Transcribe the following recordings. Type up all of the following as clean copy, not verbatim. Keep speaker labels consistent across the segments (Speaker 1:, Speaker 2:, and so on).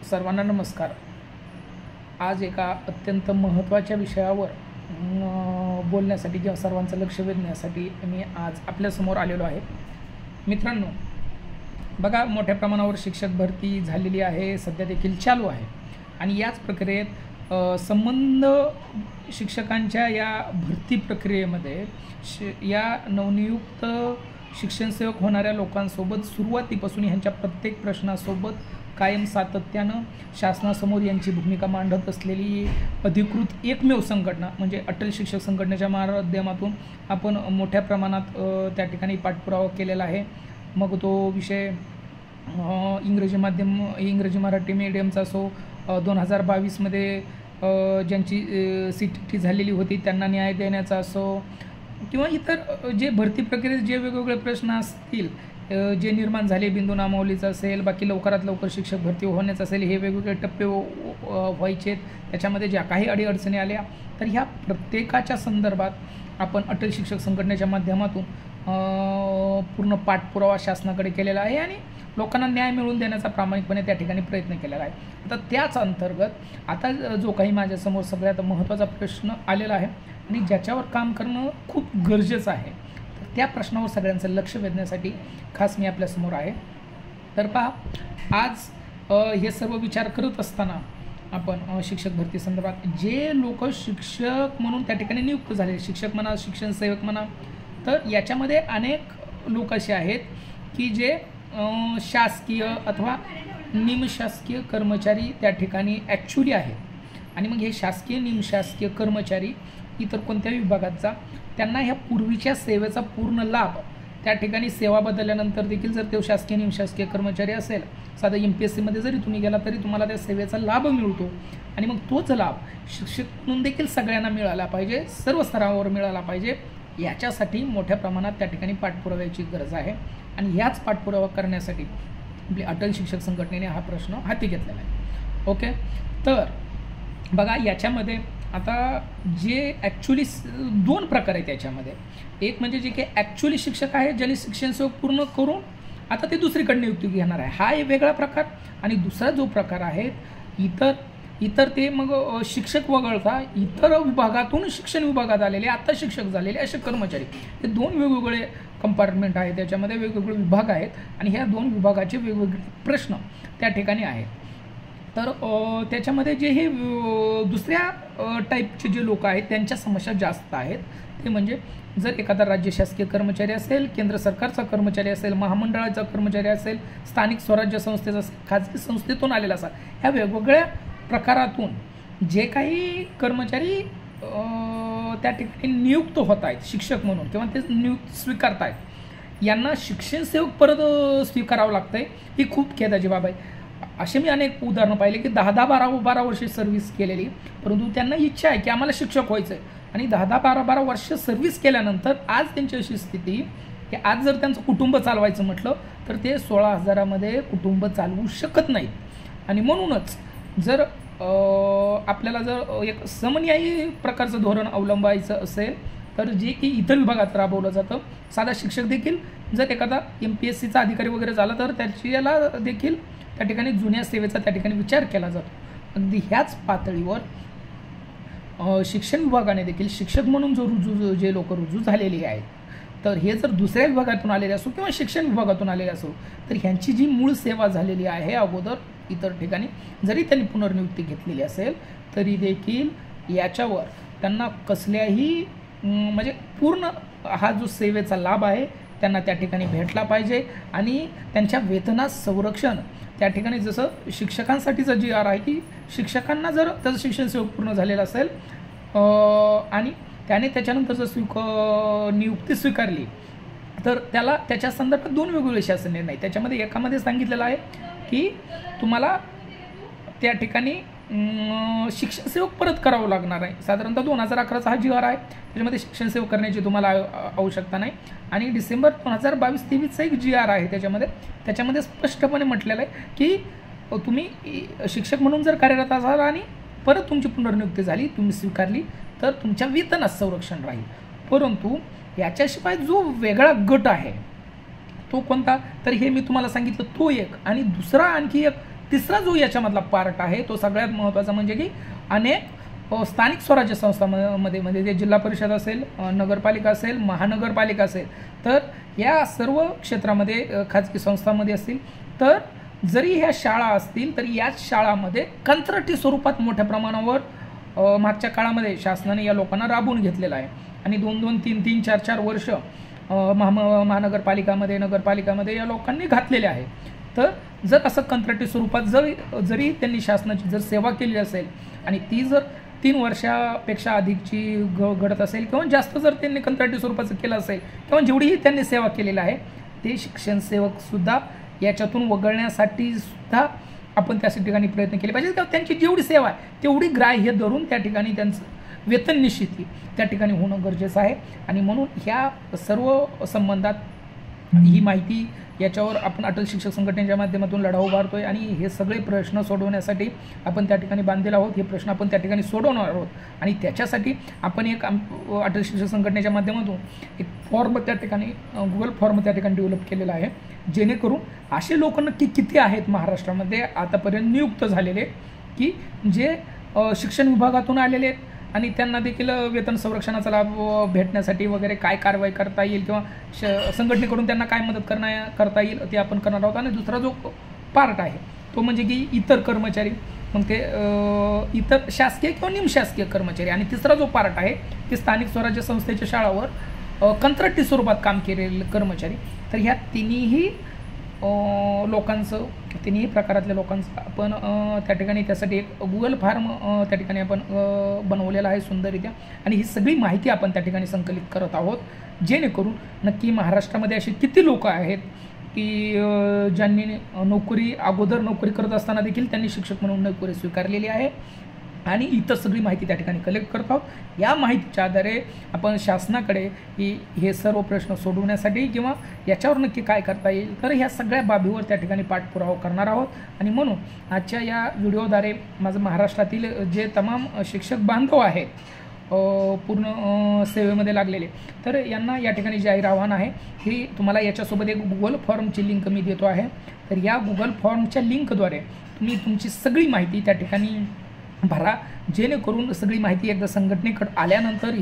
Speaker 1: सर्वांना नमस्कार। आज एका अत्यंत महत्त्वाच्या विषयावर बोलण्यासाठी किंवा सर्वांचं लक्ष वेधण्यासाठी मी आज आपल्यासमोर आलेलो आहे। मित्रांनो, बघा, मोठ्या प्रमाणावर शिक्षक भरती झालेली आहे, सध्या देखील चालू आहे आणि याच प्रक्रियेत संबंध शिक्षकांच्या या भरती प्रक्रियेमध्ये या नवनियुक्त शिक्षणसेवक होणाऱ्या लोकांसोबत सुरुवातीपासून ह्यांच्या प्रत्येक प्रश्नासोबत कायम सातत्यानं शासनासमोर यांची भूमिका मांडत असलेली अधिकृत एकमेव संघटना म्हणजे अटल शिक्षक संघटनेच्या माध्यमातून आपण मोठ्या प्रमाणात त्या ठिकाणी पाठपुरावा केलेला आहे। मग तो विषय इंग्रजी मराठी मीडियमचा असो, 2022मध्ये ज्यांची CTT झालेली होती त्यांना न्याय देण्याचा असो, किंवा इतर जे भरती प्रक्रियेत जे वेगवेगळे प्रश्न असतील जे निर्माण झाले, बिंदू नामावलीचा असेल, बाकी लवकरात लवकर शिक्षक भरती होण्याचं असेल, हे वेगवेगळे टप्पे व्हायचे, त्याच्यामध्ये ज्या काही अडीअडचणी आल्या, तर ह्या प्रत्येकाच्या संदर्भात आपण अटल शिक्षक संघटनेच्या माध्यमातून पूर्ण पाठपुरावा शासनाकडे केलेला आहे आणि लोकांना न्याय मिळवून देण्याचा प्रामाणिकपणे त्या ठिकाणी प्रयत्न केलेला आहे। आता त्याच अंतर्गत आता जो काही माझ्यासमोर सगळ्यात महत्त्वाचा प्रश्न आलेला आहे आणि ज्याच्यावर काम करणं खूप गरजेचं आहे, तर त्या प्रश्नावर सगळ्यांचं लक्ष वेधण्यासाठी खास मी आपल्यासमोर आहे। तर पहा, आज हे सर्व विचार करत असताना आपण शिक्षक भरती संदर्भात जे लोक शिक्षक म्हणून त्या ठिकाणी नियुक्त झाले, शिक्षक म्हणा, शिक्षणसेवक म्हणा, तर याच्यामध्ये अनेक लोक असे आहेत की जे शासकीय अथवा निमशासकीय कर्मचारी त्या ठिकाणी ॲक्च्युली आहेत। आणि मग हे शासकीय निमशासकीय कर्मचारी इतर कोणत्याही विभागाचा त्यांना ह्या पूर्वीच्या सेवेचा पूर्ण लाभ त्या ठिकाणी सेवा बदलल्यानंतर देखील जर तो शासकीय निमशासकीय कर्मचारी असेल, साधा MPSCमध्ये जरी तुम्ही गेला तरी तुम्हाला त्या सेवेचा लाभ मिळतो आणि मग तोच लाभ शिक्षक म्हणून देखील सगळ्यांना मिळाला पाहिजे, सर्व स्तरावर मिळाला पाहिजे। याच्यासाठी मोठ्या प्रमाणात त्या ठिकाणी पाठपुराव्याची गरज आहे आणि ह्याच पाठपुरावा करण्यासाठी आपली अटल शिक्षक संघटनेने हा प्रश्न हाती घेतलेला आहे। ओके, तर बघा, याच्यामध्ये आता जे ॲक्च्युली दोन प्रकार आहेत याच्यामध्ये। एक म्हणजे जे काही ॲक्च्युली शिक्षक आहे, ज्यांनी शिक्षणसेवक पूर्ण करून आता ते दुसरीकडे नियुक्ती घेणार आहे, हा एक वेगळा प्रकार। आणि दुसरा जो प्रकार आहे इतर ते मग शिक्षक वगळता इतर विभागातून शिक्षण विभागात आलेले, आता शिक्षक झालेले असे कर्मचारी, हे दोन वेगवेगळे कंपार्टमेंट आहेत, त्याच्यामध्ये वेगवेगळे विभाग आहेत आणि ह्या दोन विभागाचे वेगवेगळे प्रश्न त्या ठिकाणी आहेत। तर त्याच्यामध्ये जे हे दुसऱ्या टाईपचे जे लोक आहेत त्यांच्या समस्या जास्त आहेत। ते म्हणजे जर एखादा राज्य शासकीय कर्मचारी असेल, केंद्र सरकारचा कर्मचारी असेल, महामंडळाचा कर्मचारी असेल, स्थानिक स्वराज्य संस्थेचा असेल, खाजगी संस्थेतून आलेला असेल, ह्या वेगवेगळ्या प्रकारातून जे काही कर्मचारी त्या ठिकाणी नियुक्त होत आहेत शिक्षक म्हणून किंवा ते नियुक्त स्वीकारत आहेत, यांना शिक्षणसेवक परत स्वीकारावं लागतं आहे, ही खूप खेदाची बाब आहे। असे मी अनेक उदाहरणं पाहिले की 10-12 वर्षे सर्व्हिस केलेली, परंतु त्यांना इच्छा आहे की आम्हाला शिक्षक व्हायचं आहे आणि 10-12 वर्ष सर्व्हिस केल्यानंतर आज त्यांची अशी स्थिती की आज जर त्यांचं कुटुंब चालवायचं म्हटलं तर ते 16,000मध्ये कुटुंब चालवू शकत नाहीत। आणि म्हणूनच जर आपल्याला जर एक समन्यायी प्रकारचं धोरण अवलंबायचं असेल तर जे की इतर विभागात राबवलं जातं, साधा शिक्षक देखील जर एखादा MPSCचा अधिकारी वगैरे झाला तर त्याला देखील त्या ठिकाणी जुन्या सेवेचा त्या ठिकाणी विचार केला जातो। अगदी ह्याच पातळीवर शिक्षण विभागाने देखील शिक्षक म्हणून जे लोक रुजू झालेली आहेत, तर हे जर दुसऱ्या विभागातून आलेले असो किंवा शिक्षण विभागातून आलेले असो, तर ह्यांची जी मूळ सेवा झालेली आहे अगोदर इतर ठिकाणी, जरी त्यांनी पुनर्नियुक्ती घेतलेली असेल तरी देखील याच्यावर त्यांना कसल्याही म्हणजे पूर्ण हा जो सेवेचा लाभ आहे त्यांना त्या ठिकाणी भेटला पाहिजे आणि त्यांच्या वेतनात संरक्षण त्या ठिकाणी जसं शिक्षकांसाठीचं GR आहे की शिक्षकांना जर त्याचं शिक्षणसेवक पूर्ण झालेलं असेल आणि त्याने त्याच्यानंतर जर नियुक्ती स्वीकारली तर त्याला त्याच्या संदर्भात दोन वेगवेगळे शासन निर्णय, त्याच्यामध्ये एकामध्ये सांगितलेलं आहे की तुम्हाला त्या ठिकाणी शिक्षणसेवक परत करावं लागणार आहे। साधारणतः 2011चा हा GR आहे, त्याच्यामध्ये शिक्षणसेवक करण्याची तुम्हाला आवश्यकता नाही। आणि डिसेंबर 2022-23चा एक GR आहे, त्याच्यामध्ये स्पष्टपणे म्हटलेलं आहे की तुम्ही शिक्षक म्हणून जर कार्यरत असाल आणि परत तुमची पुनर्नियुक्ती झाली, तुम्ही स्वीकारली, तर तुमच्या वेतनात संरक्षण राहील। परंतु याच्याशिवाय जो वेगळा गट आहे तो कोणता, तर हे मी तुम्हाला सांगितलं तो एक, आणि दुसरा आणखी एक तिसरा जो याच्यामधला पार्ट आहे तो सगळ्यात महत्त्वाचा म्हणजे की अनेक स्थानिक स्वराज्य संस्थांमध्ये म्हणजे ते जिल्हा परिषद असेल, नगरपालिका असेल, महानगरपालिका असेल, तर या सर्व क्षेत्रामध्ये खाजगी संस्थांमध्ये असतील, तर जरी ह्या शाळा असतील तरी याच शाळामध्ये कंत्राटी स्वरूपात मोठ्या प्रमाणावर मागच्या काळामध्ये शासनाने या लोकांना राबवून घेतलेलं आहे आणि 2-2, 3-3, 4-4 वर्ष महानगरपालिकामध्ये, नगरपालिकामध्ये या लोकांनी घातलेले आहे. तर जर असं कंत्राटी स्वरूपात जरी त्यांनी शासनाची जर सेवा केली असेल आणि ती जर 3 वर्षापेक्षा अधिकची घडत असेल किंवा जास्त जर त्यांनी कंत्राटी स्वरूपाचं केलं असेल किंवा जेवढीही त्यांनी सेवा केलेली आहे ते शिक्षण सेवकसुद्धा याच्यातून वगळण्यासाठी सुद्धा आपण त्या ठिकाणी प्रयत्न केले पाहिजे किंवा त्यांची जेवढी सेवा आहे तेवढी ग्राह्य धरून त्या ठिकाणी त्यांचं वेतन निश्चिती त्या ठिकाणी होणं गरजेचं आहे. आणि म्हणून ह्या सर्व संबंधात ही माहिती याच्यावर आपण अटल शिक्षक संघटनेच्या माध्यमातून लढा उभारतोय आणि हे सगळे प्रश्न सोडवण्यासाठी आपण त्या ठिकाणी बांधलेले आहोत. हे प्रश्न आपण त्या ठिकाणी सोडवणार आहोत आणि त्याच्यासाठी आपण एक अटल शिक्षक संघटनेच्या माध्यमातून एक फॉर्म त्या ठिकाणी गुगल फॉर्म त्या ठिकाणी डेव्हलप केलेला आहे, जेणेकरून असे लोक नक्की किती आहेत महाराष्ट्रामध्ये आतापर्यंत नियुक्त झालेले की जे शिक्षण विभागातून आलेले आहेत आणि त्यांना देखील वेतन संरक्षणाचा लाभ भेटण्यासाठी वगैरे काय कारवाई करता येईल किंवा संघटनेकडून त्यांना काय मदत करता येईल ते आपण करणार आहोत. आणि दुसरा जो पार्ट आहे तो म्हणजे की इतर कर्मचारी, मग ते इतर शासकीय किंवा निमशासकीय कर्मचारी. आणि तिसरा जो पार्ट आहे की स्थानिक स्वराज्य संस्थेच्या शाळावर कंत्राटी स्वरूपात काम केलेले कर्मचारी. तर ह्या तिन्ही लोकांचं, तिन्ही प्रकारातल्या लोकांचं आपण त्या ठिकाणी त्यासाठी एक गुगल फॉर्म त्या ठिकाणी आपण बनवलेला आहे सुंदररित्या आणि ही सगळी माहिती आपण त्या ठिकाणी संकलित करत आहोत, जेणेकरून नक्की महाराष्ट्रामध्ये असे किती लोक आहेत की ज्यांनी अगोदर नोकरी करत असताना देखील त्यांनी शिक्षक म्हणून नोकरी स्वीकारलेली आहे आणि इतर सगळी माहिती त्या ठिकाणी कलेक्ट करत आहोत. या माहितीच्या आधारे आपण शासनाकडे हे सर्व प्रश्न सोडवण्यासाठी किंवा याच्यावर नक्की काय करता येईल तर ह्या सगळ्या बाबीवर त्या ठिकाणी पाठपुरावा करणार आहोत. आणि म्हणून आजच्या या व्हिडिओद्वारे माझं महाराष्ट्रातील जे तमाम शिक्षक बांधव आहेत पूर्ण सेवेमध्ये लागलेले, तर यांना या ठिकाणी जाहीर आव्हान आहे की तुम्हाला याच्यासोबत एक गुगल फॉर्मची लिंक मी देतो आहे. तर या गुगल फॉर्मच्या लिंकद्वारे तुम्ही तुमची सगळी माहिती त्या ठिकाणी भरा, जेणेकरून सगळी माहिती एकदा संघटनेकडे आल्यानंतर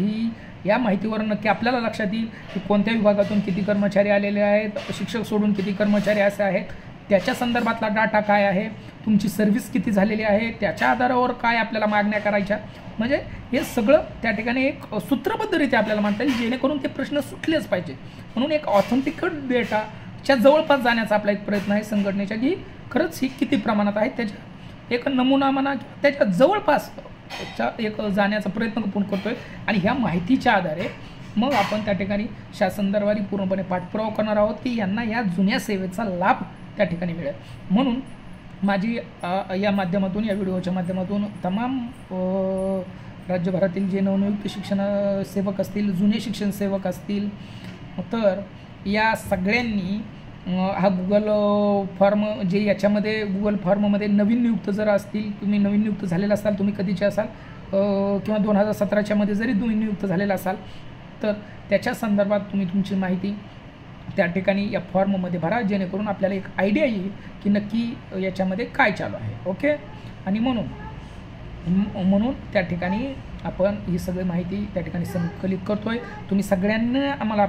Speaker 1: या माहितीवर नक्की आपल्याला लक्षात येईल की कोणत्या विभागातून किती कर्मचारी आलेले आहेत, शिक्षक सोडून किती कर्मचारी असे आहेत, त्याच्या संदर्भातला डाटा काय आहे, तुमची सर्व्हिस किती झालेली आहे, त्याच्या आधारावर काय आपल्याला मागण्या करायच्या. म्हणजे हे सगळं त्या ठिकाणी एक सूत्रबद्धरित्या आपल्याला मांडता येईल, जेणेकरून ते प्रश्न सुटलेच पाहिजे. म्हणून एक ऑथेंटिकेट डेटाच्या जवळपास जाण्याचा आपला एक प्रयत्न आहे संघटनेच्या की खरंच ही किती प्रमाणात आहे त्याच्या एक नमुना म्हणा त्याच्या जवळपास एक जाण्याचा प्रयत्न आपण करतोय. आणि ह्या माहितीच्या आधारे मग आपण त्या ठिकाणी शासन दरबारी पूर्णपणे पाठपुरावा करणार आहोत की यांना या जुन्या सेवेचा लाभ त्या ठिकाणी मिळेल. म्हणून माझी या माध्यमातून, या व्हिडिओच्या माध्यमातून तमाम राज्यभरातील जे नवनियुक्त शिक्षण सेवक असतील, जुने शिक्षण सेवक असतील, तर या सगळ्यांनी हा गुगल फॉर्म जे याच्यामध्ये गुगल फॉर्ममध्ये नवीन नियुक्त जर असतील, तुम्ही नवीन नियुक्त झालेला असाल, तुम्ही कधीचे असाल किंवा 2017च्या मध्ये जरी तुम्ही नियुक्त झालेला असाल तर त्याच्या संदर्भात तुम्ही तुमची माहिती त्या ठिकाणी या फॉर्ममध्ये भरा, जेणेकरून आपल्याला एक आयडिया येईल की नक्की याच्यामध्ये काय चालू आहे. ओके. आणि म्हणून त्या ठिकाणी आपण ही सगळी माहिती त्या ठिकाणी संकलित करतोय. तुम्ही सगळ्यांना आम्हाला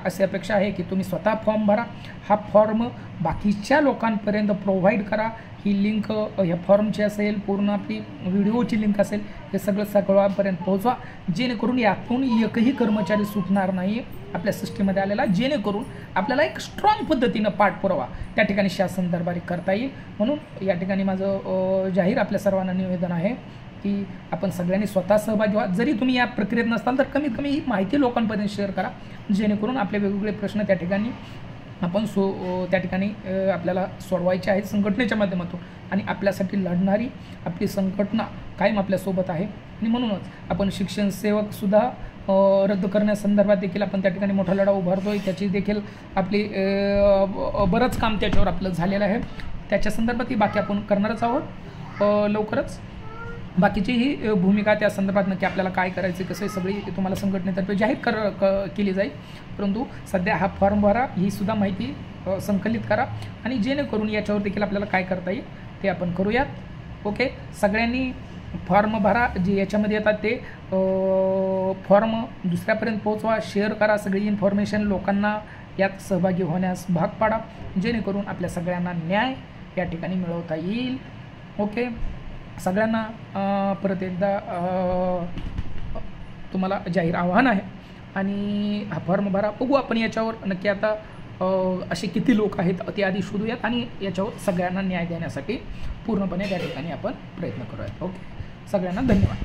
Speaker 1: अशी अपेक्षा आहे की तुम्ही स्वतः फॉर्म भरा, हा फॉर्म बाकीच्या लोकांपर्यंत प्रोव्हाइड करा. ही लिंक ह्या फॉर्मची असेल, पूर्ण आपली व्हिडिओची लिंक असेल, हे सगळं सगळ्यांपर्यंत पोहोचवा, जेणेकरून यातून एकही कर्मचारी सुटणार नाही आपल्या सिस्टीममध्ये आलेला, जेणेकरून आपल्याला एक स्ट्रॉंग पद्धतीनं पाठपुरावा त्या ठिकाणी शासन दरबारी करता येईल. म्हणून या ठिकाणी माझं जाहीर आपल्या सर्वांना निवेदन आहे की आपण सगळ्यांनी स्वतः सहभागी व्हा. जरी तुम्ही या प्रक्रियेत नसताल तर कमीत कमी ही माहिती लोकांपर्यंत शेअर करा, जेणेकरून आपले वेगवेगळे प्रश्न त्या ठिकाणी आपण त्या ठिकाणी आपल्याला सोडवायचे आहेत संघटनेच्या माध्यमातून. आणि आपल्यासाठी लढणारी आपली संघटना कायम आपल्यासोबत आहे. आणि म्हणूनच आपण शिक्षण सेवकसुद्धा रद्द करण्यासंदर्भात देखील आपण त्या ठिकाणी मोठा लढा उभारतोय. त्याची देखील आपली बरंच काम त्याच्यावर आपलं झालेलं आहे. त्याच्या संदर्भात बाकी आपण करणारच आहोत लवकरच. बाकीची ही भूमिका त्या संदर्भात नक्की आपल्याला काय करायचं कसं सगळी तुम्हाला संघटनेतर्फे जाहीर केली जाईल. परंतु सध्या हा फॉर्म भरा, ही सुद्धा माहिती संकलित करा आणि जेणेकरून याच्यावर देखील आपल्याला काय करता येईल ते आपण करूयात. ओके, सगळ्यांनी फॉर्म भरा, जे याच्यामध्ये येतात ते फॉर्म दुसऱ्यापर्यंत पोहोचवा, शेअर करा, सगळी इन्फॉर्मेशन लोकांना यात सहभागी होण्यास भाग पाडा, जेणेकरून आपल्या सगळ्यांना न्याय या ठिकाणी मिळवता येईल. ओके, सगळ्यांना परत एकदा तुम्हाला जाहीर आव्हान आहे आणि हा फॉर्म भरा. बघू आपण याच्यावर नक्की आता असे किती लोक आहेत ते आधी शोधूयात आणि याच्यावर सगळ्यांना न्याय देण्यासाठी पूर्णपणे त्या ठिकाणी आपण प्रयत्न करूयात. ओके, सगळ्यांना धन्यवाद.